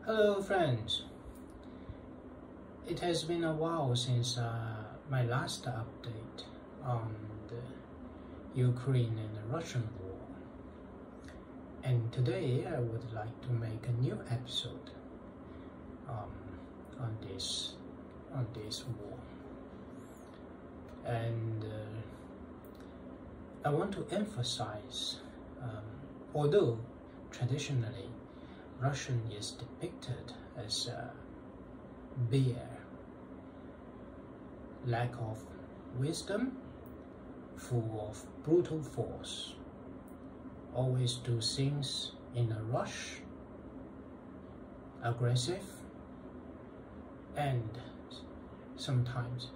Hello friends, it has been a while since my last update on the Ukraine and the Russian war, and today I would like to make a new episode on this war, and I want to emphasize, although traditionally Russian is depicted as bare, lack of wisdom, full of brutal force, always do things in a rush, aggressive, and sometimes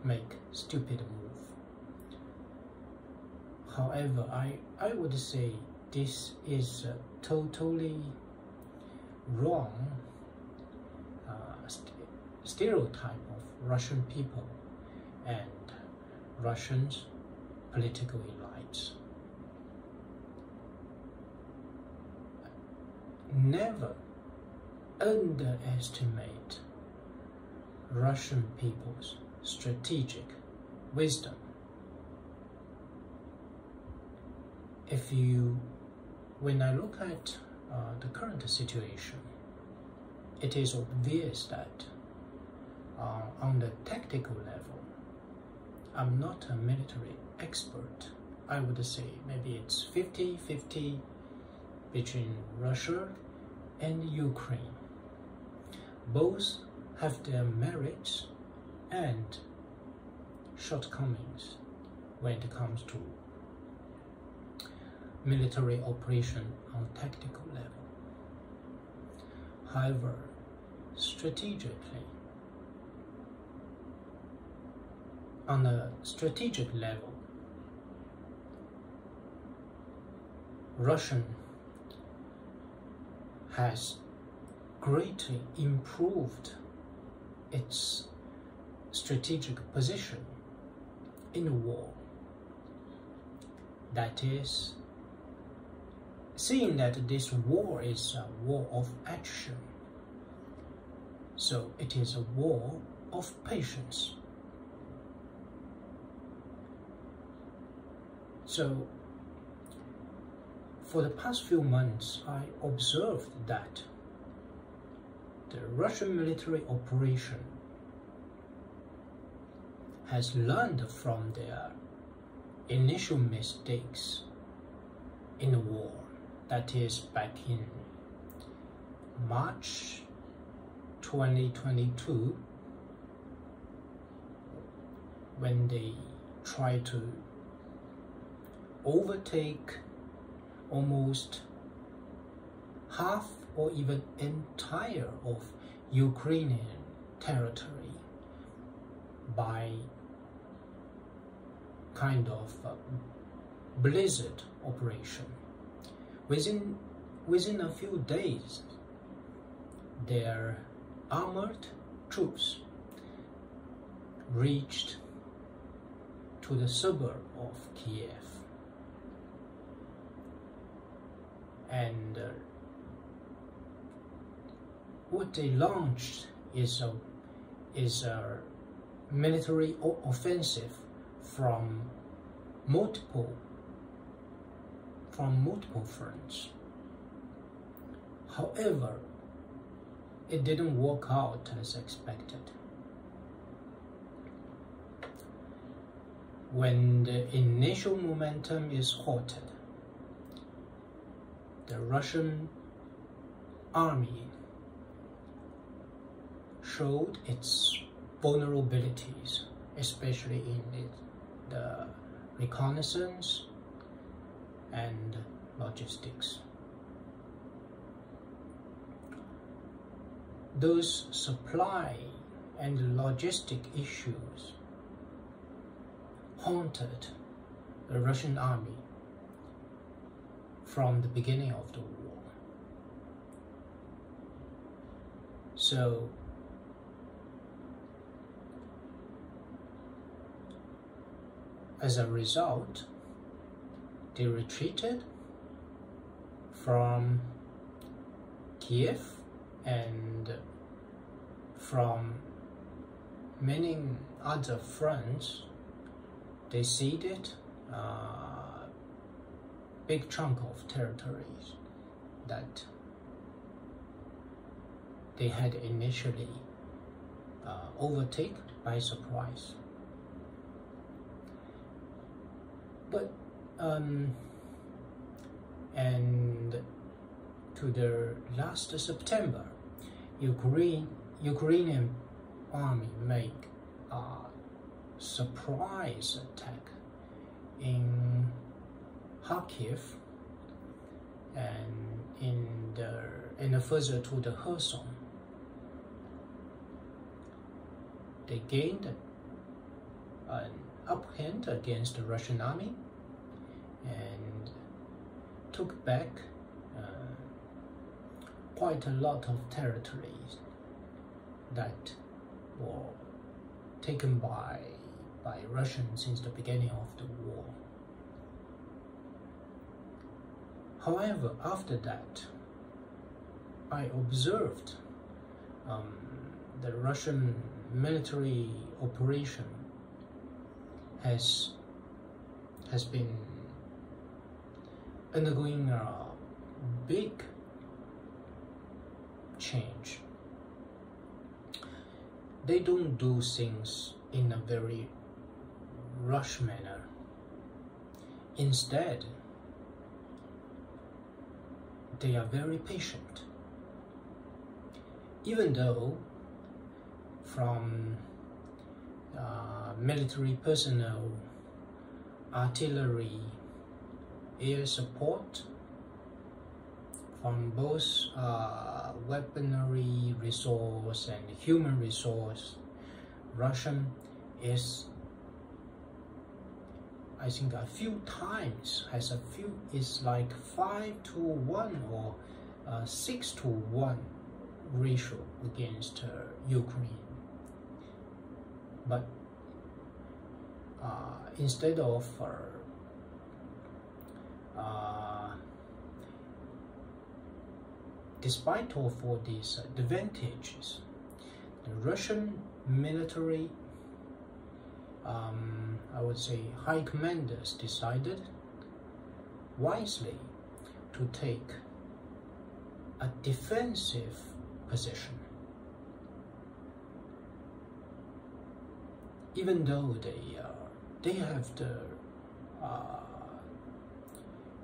make stupid move. However, I would say this is totally wrong stereotype of Russian people and Russians political elites. Never underestimate Russian people's strategic wisdom. When I look at the current situation, it is obvious that on the tactical level, I'm not a military expert. I would say maybe it's 50-50 between Russia and Ukraine. Both have their merits and shortcomings when it comes to military operation on tactical level. However, strategically, on a strategic level, Russia has greatly improved its strategic position in a war. That is, seeing that this war is a war of action, so it is a war of patience. So, for the past few months, I observed that the Russian military operation has learned from their initial mistakes in the war. That is back in March 2022, when they tried to overtake almost half or even entire of Ukrainian territory by kind of blizzard operation. Within a few days, their armored troops reached to the suburb of Kiev, and what they launched is a military offensive from multiple fronts. However, it didn't work out as expected. When the initial momentum is halted, the Russian army showed its vulnerabilities, especially in the reconnaissance and logistics. Those supply and logistic issues haunted the Russian army from the beginning of the war. So as a result, they retreated from Kiev and from many other fronts, they ceded big chunk of territories that they had initially overtaken by surprise. But and to the last September, Ukrainian army make a surprise attack in Kharkiv and in further to the Kherson. They gained an upper hand against the Russian army and took back quite a lot of territories that were taken by Russians since the beginning of the war. However, after that, I observed the Russian military operation has been undergoing a big change. They don't do things in a very rush manner. Instead, they are very patient. Even though from military personnel, artillery, air support, from both weaponry resource and human resource, Russian is, I think, a few times is like 5-to-1 or 6-to-1 ratio against Ukraine. But instead of despite of all these advantages, the Russian military, I would say high commanders, decided wisely to take a defensive position. Even though they have the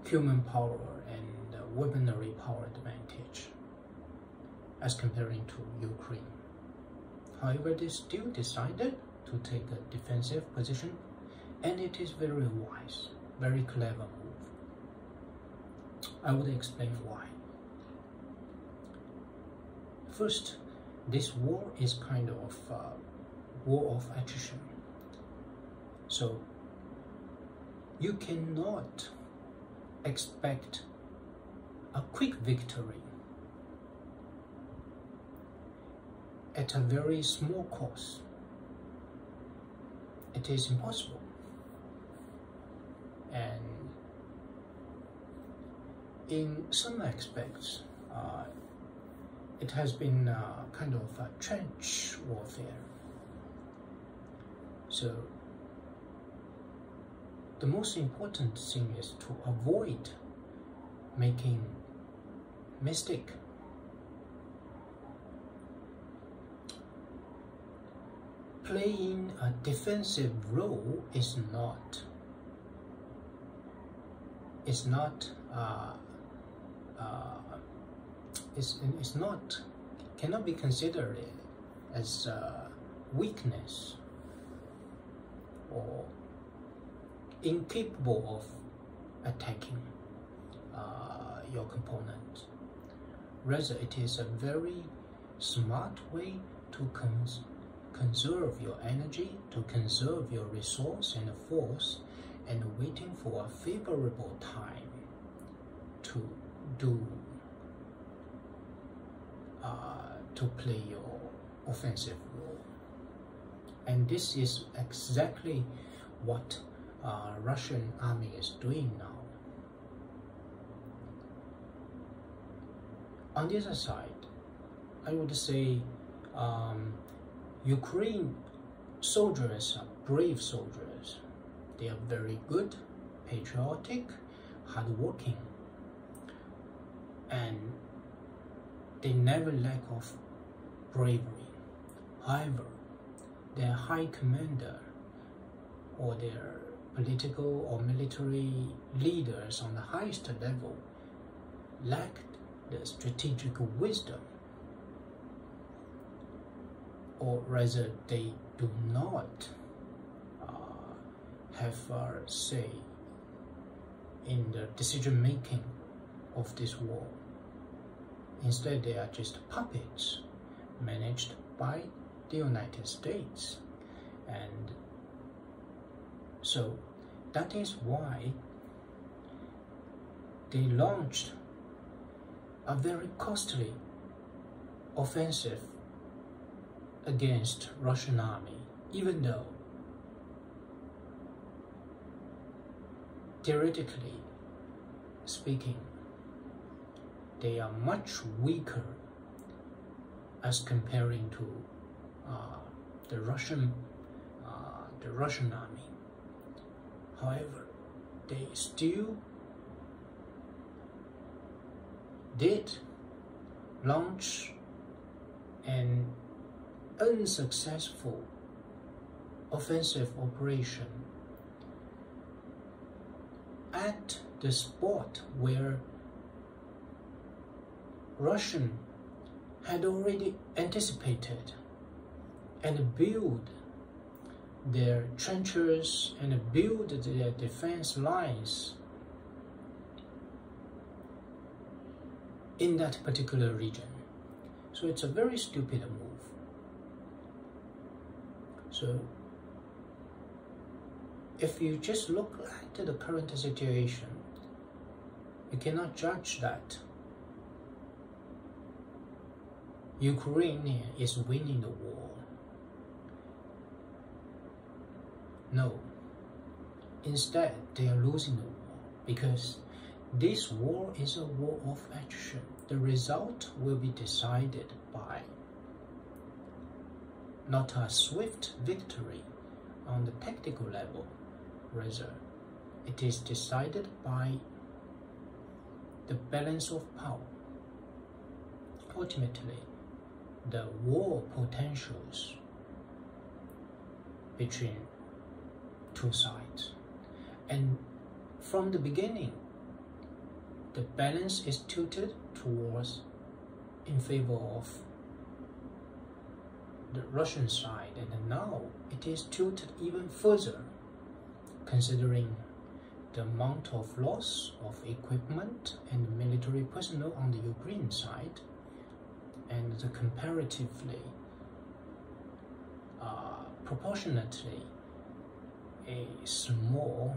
human power and weaponry power advantage as comparing to Ukraine. However, they still decided to take a defensive position, and it is very wise, very clever move. I would explain why. First, this war is kind of war of attrition. So you cannot expect a quick victory at a very small cost. It is impossible. And in some aspects, it has been kind of a trench warfare. So the most important thing is to avoid making mistake. Playing a defensive role is not cannot be considered as weakness or incapable of attacking your component. Rather, it is a very smart way to conserve your energy, to conserve your resource and force, and waiting for a favorable time to play your offensive role. And this is exactly what Russian army is doing now. On the other side, I would say Ukraine soldiers are brave soldiers. They are very good, patriotic, hardworking, and they never lack of bravery. However, their high commander or their political or military leaders on the highest level lacked the strategic wisdom, or rather they do not have a say in the decision making of this war. Instead, they are just puppets managed by the United States. And so that is why they launched a very costly offensive against Russian army, even though theoretically speaking, they are much weaker as comparing to the Russian army. However, they still did launch an unsuccessful offensive operation at the spot where Russian had already anticipated and built their trenches and build their defense lines in that particular region. So it's a very stupid move. So if you just look at the current situation, you cannot judge that Ukraine is winning the war. No. Instead, they are losing the war because this war is a war of attrition. The result will be decided by not a swift victory on the tactical level, rather, it is decided by the balance of power. Ultimately, the war potentials between two sides. And from the beginning, the balance is tilted towards in favor of the Russian side, and now it is tilted even further, considering the amount of loss of equipment and military personnel on the Ukraine side, and the comparatively, proportionately, a small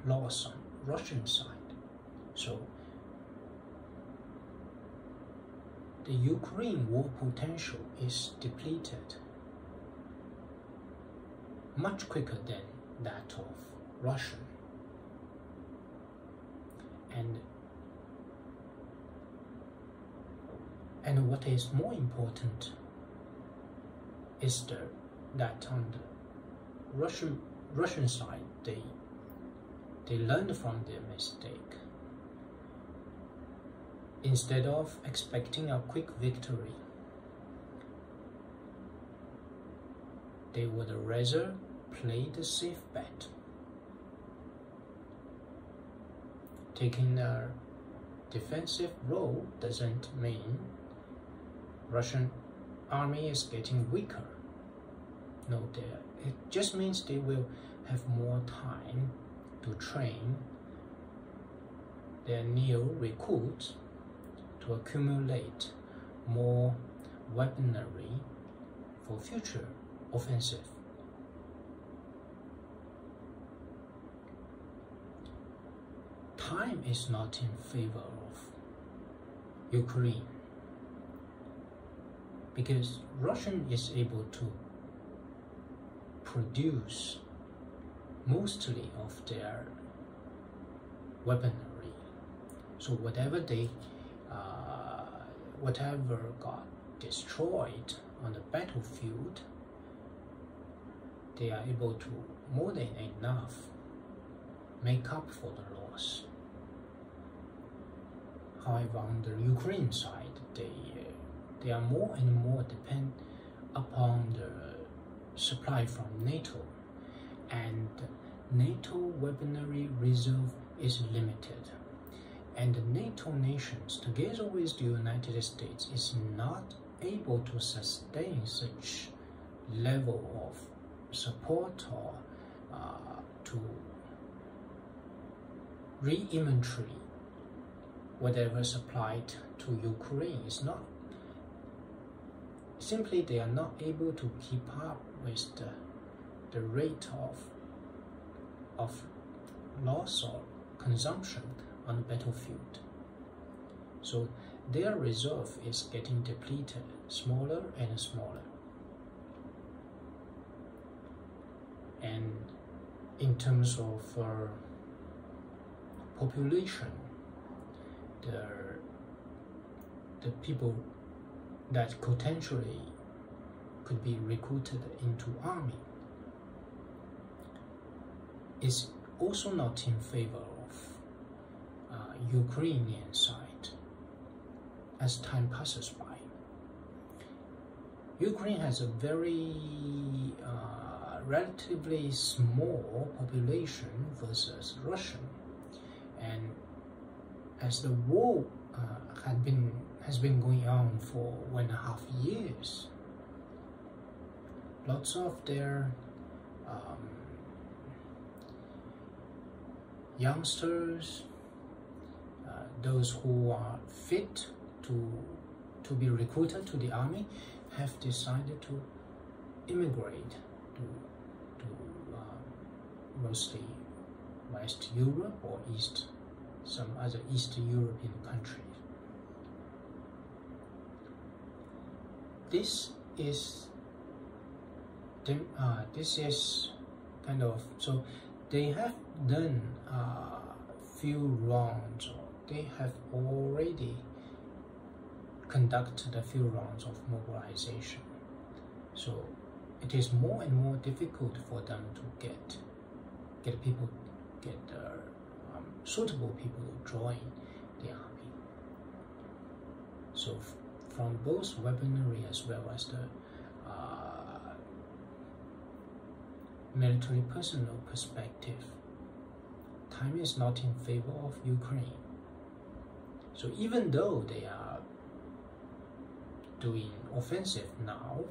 loss on Russian side. So the Ukraine war potential is depleted much quicker than that of Russian. And what is more important is that on the Russian side, they learned from their mistake. Instead of expecting a quick victory, they would rather play the safe bet. Taking a defensive role doesn't mean Russian army is getting weaker. No, it just means they will have more time to train their new recruits to accumulate more weaponry for future offensive. Time is not in favor of Ukraine because Russian is able to produce mostly of their weaponry. So whatever they whatever got destroyed on the battlefield, they are able to more than enough make up for the loss. However, on the Ukraine side, they are more and more depend upon the supply from NATO, and NATO weaponry reserve is limited. And the NATO nations, together with the United States, is not able to sustain such level of support or to re-inventory whatever supplied to Ukraine. Is not simply they are not able to keep up with the rate of loss or consumption on the battlefield. So their reserve is getting depleted, smaller and smaller. And in terms of population, the people that potentially could be recruited into army is also not in favor of Ukrainian side as time passes by. Ukraine has a very relatively small population versus Russian, and as the war has been going on for 1.5 years, lots of their youngsters, those who are fit to be recruited to the army, have decided to immigrate to mostly West Europe or some other Eastern European countries. This is kind of, so they have done a few rounds, or they have already conducted a few rounds of mobilization. So it is more and more difficult for them to get suitable people to join the army. So from both weaponry as well as the military personnel perspective, time is not in favor of Ukraine. So even though they are doing offensive now,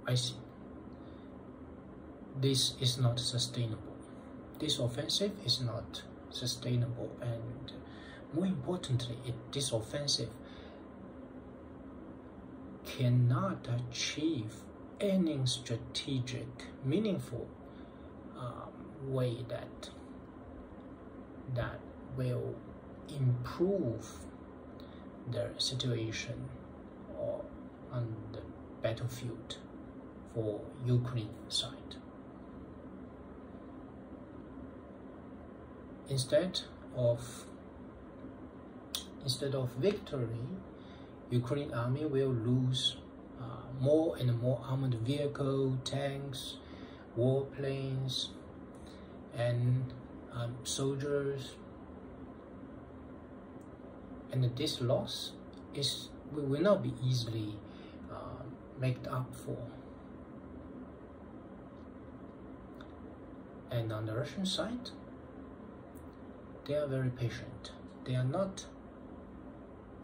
I see this is not sustainable. This offensive is not sustainable, and more importantly, this offensive cannot achieve any strategic, meaningful way that will improve their situation or on the battlefield for Ukraine side. Instead of victory, Ukraine army will lose more and more armored vehicles, tanks, warplanes, and soldiers. And this loss will not be easily made up for. And on the Russian side, they are very patient. They are not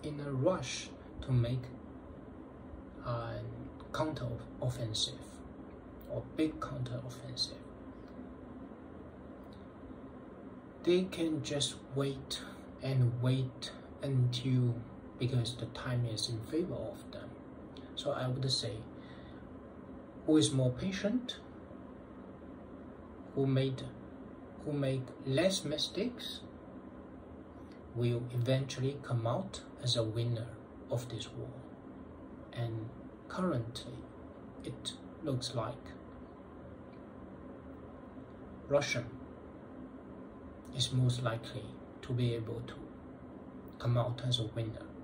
in a rush to make a counter-offensive or big counter-offensive. They can just wait and wait until, because the time is in favor of them. So I would say, who is more patient, who make less mistakes, will eventually come out as a winner of this war. And currently, it looks like Russia is most likely to be able to come out as a winner.